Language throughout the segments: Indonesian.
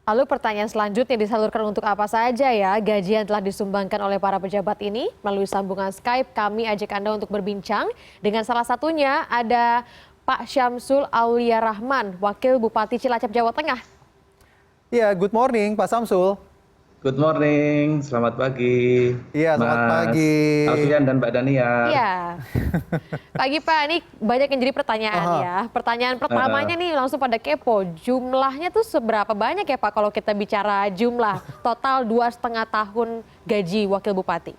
Lalu pertanyaan selanjutnya disalurkan untuk apa saja ya gaji yang telah disumbangkan oleh para pejabat ini? Melalui sambungan Skype kami ajak Anda untuk berbincang dengan salah satunya ada Pak Syamsul Aulia Rahman, Wakil Bupati Cilacap, Jawa Tengah. Iya, good morning Pak Samsul. Good morning, selamat pagi, Iya, selamat Mas pagi. Alfian dan Mbak Daniar. Iya. Pagi Pak, ini banyak yang jadi pertanyaan ya. Pertanyaan pertamanya nih langsung pada kepo. Jumlahnya tuh seberapa banyak ya Pak kalau kita bicara jumlah total 2,5 tahun gaji Wakil Bupati?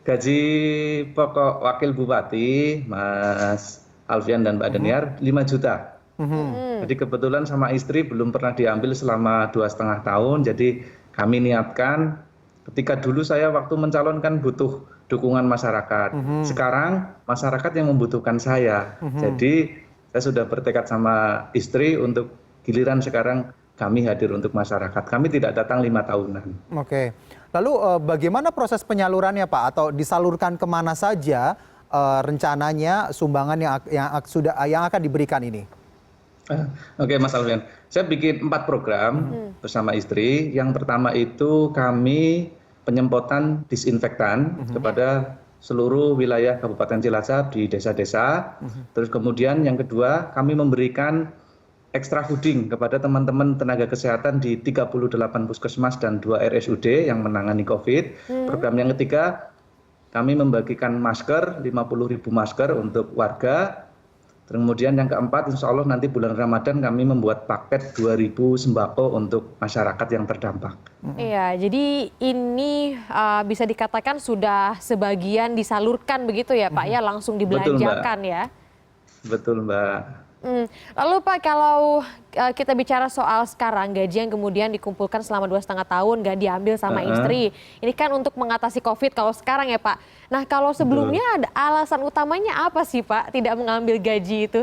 Gaji pokok Wakil Bupati, Mas Alfian dan Mbak Daniar, 5 juta. Jadi kebetulan sama istri belum pernah diambil selama 2,5 tahun, jadi kami niatkan ketika dulu saya waktu mencalonkan butuh dukungan masyarakat. Sekarang masyarakat yang membutuhkan saya. Jadi saya sudah bertekad sama istri untuk giliran sekarang kami hadir untuk masyarakat. Kami tidak datang 5 tahunan. Oke. Lalu bagaimana proses penyalurannya Pak? Atau disalurkan kemana saja rencananya sumbangan yang akan diberikan ini? Oke Mas Alfian, saya bikin 4 program bersama istri. Yang pertama itu kami penyemprotan disinfektan kepada seluruh wilayah Kabupaten Cilacap di desa-desa. Terus kemudian yang kedua kami memberikan extra fooding kepada teman-teman tenaga kesehatan di 38 puskesmas dan 2 RSUD yang menangani COVID. Program yang ketiga kami membagikan masker, 50.000 masker untuk warga. Kemudian yang keempat, insya Allah nanti bulan Ramadan kami membuat paket 2.000 sembako untuk masyarakat yang terdampak. Iya, jadi ini bisa dikatakan sudah sebagian disalurkan begitu ya Pak ya, langsung dibelanjakan ya. Betul Mbak. Lalu Pak, kalau kita bicara soal sekarang gaji yang kemudian dikumpulkan selama 2,5 tahun gak diambil sama istri, ini kan untuk mengatasi COVID kalau sekarang ya Pak. Nah kalau sebelumnya ada alasan utamanya apa sih Pak tidak mengambil gaji itu?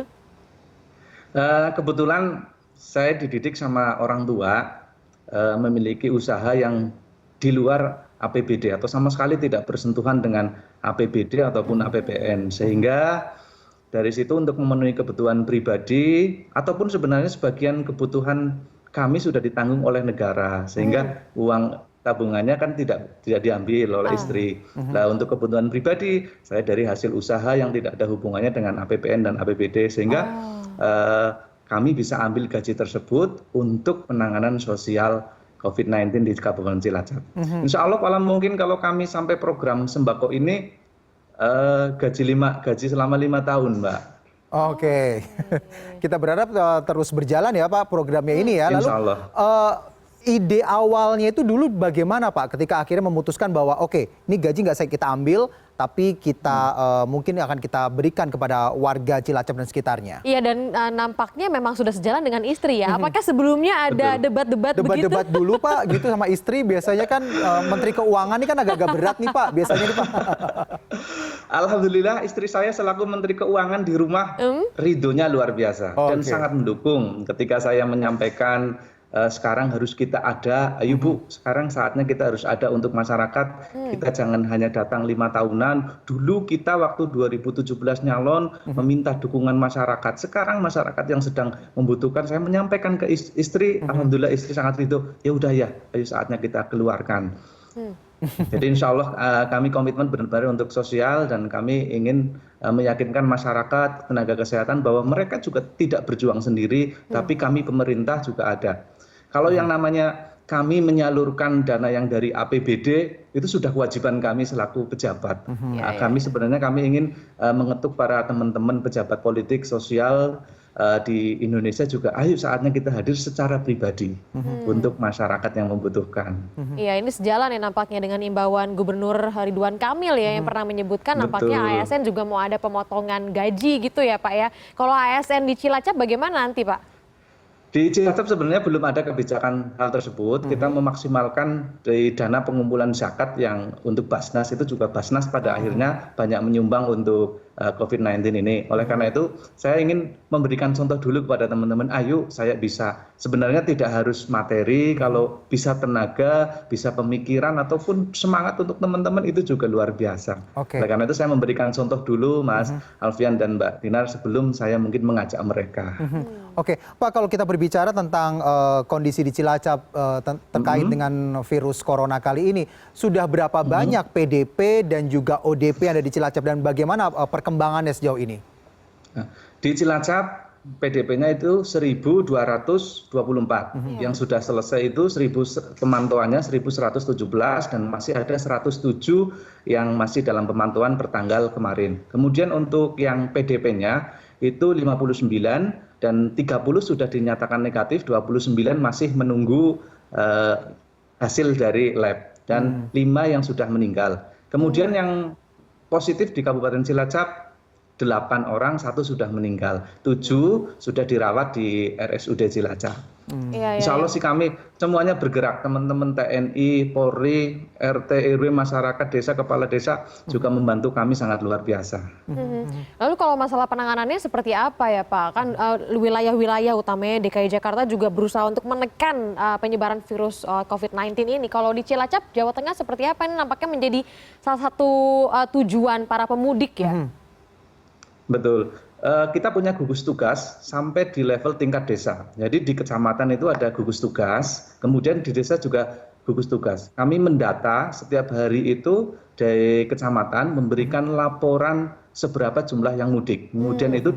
Kebetulan saya dididik sama orang tua memiliki usaha yang di luar APBD atau sama sekali tidak bersentuhan dengan APBD ataupun APBN, sehingga dari situ untuk memenuhi kebutuhan pribadi ataupun sebenarnya sebagian kebutuhan kami sudah ditanggung oleh negara, sehingga uang tabungannya kan tidak diambil oleh istri. Nah untuk kebutuhan pribadi saya dari hasil usaha yang tidak ada hubungannya dengan APBN dan APBD, sehingga kami bisa ambil gaji tersebut untuk penanganan sosial COVID-19 di Kabupaten Cilacap. Insya Allah mungkin kalau kami sampai program sembako ini gaji selama 5 tahun, Mbak. Oke, kita berharap terus berjalan ya Pak programnya ini ya. Lalu Insya Allah. Ide awalnya itu dulu bagaimana Pak ketika akhirnya memutuskan bahwa oke, ini gaji nggak kita ambil, tapi kita mungkin akan kita berikan kepada warga Cilacap dan sekitarnya. Iya, dan nampaknya memang sudah sejalan dengan istri ya. Apakah sebelumnya ada debat-debat begitu? Debat-debat dulu Pak gitu sama istri, biasanya kan Menteri Keuangan ini kan agak-agak berat nih Pak biasanya nih Pak. Alhamdulillah istri saya selaku Menteri Keuangan di rumah ridhonya luar biasa dan sangat mendukung ketika saya menyampaikan sekarang harus kita ada, ayo Bu, sekarang saatnya kita harus ada untuk masyarakat. Kita jangan hanya datang 5 tahunan. Dulu kita waktu 2017 nyalon meminta dukungan masyarakat. Sekarang masyarakat yang sedang membutuhkan, saya menyampaikan ke istri, alhamdulillah istri sangat ridho. Ya udah ya, ayo saatnya kita keluarkan. Jadi insya Allah kami komitmen benar-benar untuk sosial dan kami ingin meyakinkan masyarakat, tenaga kesehatan bahwa mereka juga tidak berjuang sendiri, tapi kami pemerintah juga ada. Kalau yang namanya kami menyalurkan dana yang dari APBD itu sudah kewajiban kami selaku pejabat. Kami sebenarnya ingin mengetuk para teman-teman pejabat politik sosial di Indonesia juga, ayo saatnya kita hadir secara pribadi untuk masyarakat yang membutuhkan. Iya, ini sejalan ya nampaknya dengan imbauan Gubernur Ridwan Kamil ya yang pernah menyebutkan nampaknya ASN juga mau ada pemotongan gaji gitu ya Pak ya. Kalau ASN di Cilacap bagaimana nanti Pak? Di Cilacap sebenarnya belum ada kebijakan hal tersebut. Kita memaksimalkan dari dana pengumpulan zakat yang untuk Basnas itu juga Basnas pada akhirnya banyak menyumbang untuk COVID-19 ini. Oleh karena itu, saya ingin memberikan contoh dulu kepada teman-teman, ayo saya bisa. Sebenarnya tidak harus materi, kalau bisa tenaga, bisa pemikiran, ataupun semangat untuk teman-teman itu juga luar biasa. Oleh karena itu saya memberikan contoh dulu Mas Alfian dan Mbak Dinar sebelum saya mungkin mengajak mereka. Oke, Pak, kalau kita berbicara tentang kondisi di Cilacap terkait dengan virus corona kali ini, sudah berapa banyak PDP dan juga ODP yang ada di Cilacap dan bagaimana perkembangannya sejauh ini? Nah, di Cilacap PDP-nya itu 1.224, yang sudah selesai itu pemantauannya 1.117 dan masih ada 107 yang masih dalam pemantauan pertanggal kemarin. Kemudian untuk yang PDP-nya itu 59 dan 30 sudah dinyatakan negatif, 29 masih menunggu hasil dari lab dan 5 yang sudah meninggal. Kemudian yang positif di Kabupaten Cilacap 8 orang, 1 sudah meninggal, 7 sudah dirawat di RSUD Cilacap. Insya Allah sih kami semuanya bergerak, teman-teman TNI, Polri, RT, RW, masyarakat desa, kepala desa juga membantu kami sangat luar biasa. Lalu kalau masalah penanganannya seperti apa ya Pak? Kan wilayah-wilayah utamanya DKI Jakarta juga berusaha untuk menekan penyebaran virus COVID-19 ini. Kalau di Cilacap, Jawa Tengah seperti apa? Ini nampaknya menjadi salah satu tujuan para pemudik ya. Betul. Kita punya gugus tugas sampai di level tingkat desa. Jadi di kecamatan itu ada gugus tugas, kemudian di desa juga gugus tugas. Kami mendata setiap hari itu dari kecamatan memberikan laporan seberapa jumlah yang mudik. Kemudian itu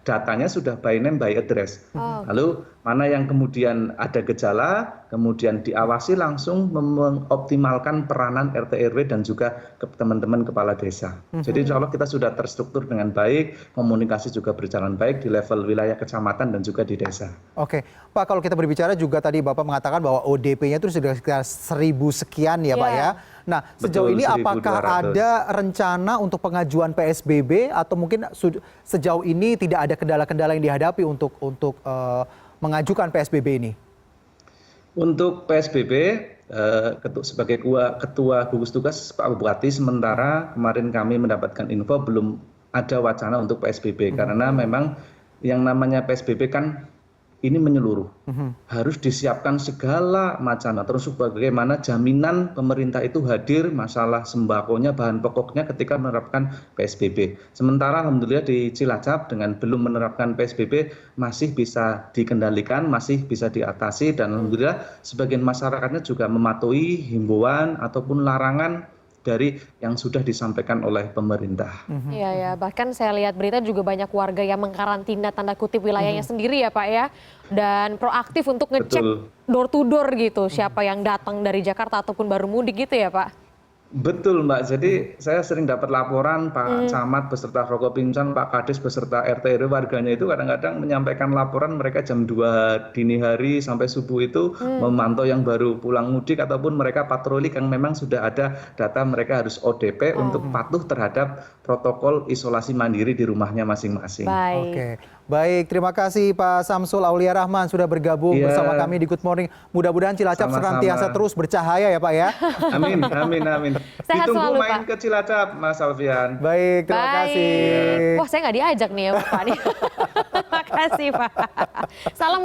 datanya sudah by name by address. Lalu mana yang kemudian ada gejala, kemudian diawasi langsung mengoptimalkan peranan RT RW dan juga teman-teman kepala desa. Jadi insya Allah kita sudah terstruktur dengan baik, komunikasi juga berjalan baik di level wilayah kecamatan dan juga di desa. Oke, Pak, kalau kita berbicara juga tadi Bapak mengatakan bahwa ODP-nya itu sudah sekitar 1.000 sekian ya Pak ya. Nah, sejauh ini apakah ada rencana untuk pengajuan PSBB atau mungkin sejauh ini tidak ada kendala-kendala yang dihadapi untuk mengajukan PSBB ini? Untuk PSBB, sebagai ketua gugus tugas Pak Bupati, sementara kemarin kami mendapatkan info belum ada wacana untuk PSBB karena memang yang namanya PSBB kan ini menyeluruh, harus disiapkan segala macam. Terus bagaimana jaminan pemerintah itu hadir masalah sembakonya, bahan pokoknya ketika menerapkan PSBB. Sementara alhamdulillah di Cilacap dengan belum menerapkan PSBB masih bisa dikendalikan, masih bisa diatasi dan alhamdulillah sebagian masyarakatnya juga mematuhi himbauan ataupun larangan dari yang sudah disampaikan oleh pemerintah. Iya ya, bahkan saya lihat berita juga banyak warga yang mengkarantina tanda kutip wilayahnya sendiri ya Pak ya, dan proaktif untuk ngecek door to door gitu, siapa yang datang dari Jakarta ataupun baru mudik gitu ya Pak. Betul Mbak, jadi saya sering dapat laporan Pak Camat beserta Forkopimda, Pak Kades beserta RT RW warganya itu kadang-kadang menyampaikan laporan mereka jam 2 dini hari sampai subuh itu memantau yang baru pulang mudik ataupun mereka patroli yang memang sudah ada data mereka harus ODP untuk patuh terhadap protokol isolasi mandiri di rumahnya masing-masing. Oke. Baik, terima kasih Pak Samsul Aulia Rahman sudah bergabung bersama kami di Good Morning. Mudah-mudahan Cilacap senantiasa terus bercahaya ya Pak ya. Amin, amin, amin. Sehat Ditunggu selalu, main Pak. ke Cilacap, Mas Alfian. Baik, terima kasih. Wah, saya nggak diajak nih ya Pak. Terima kasih Pak. Salam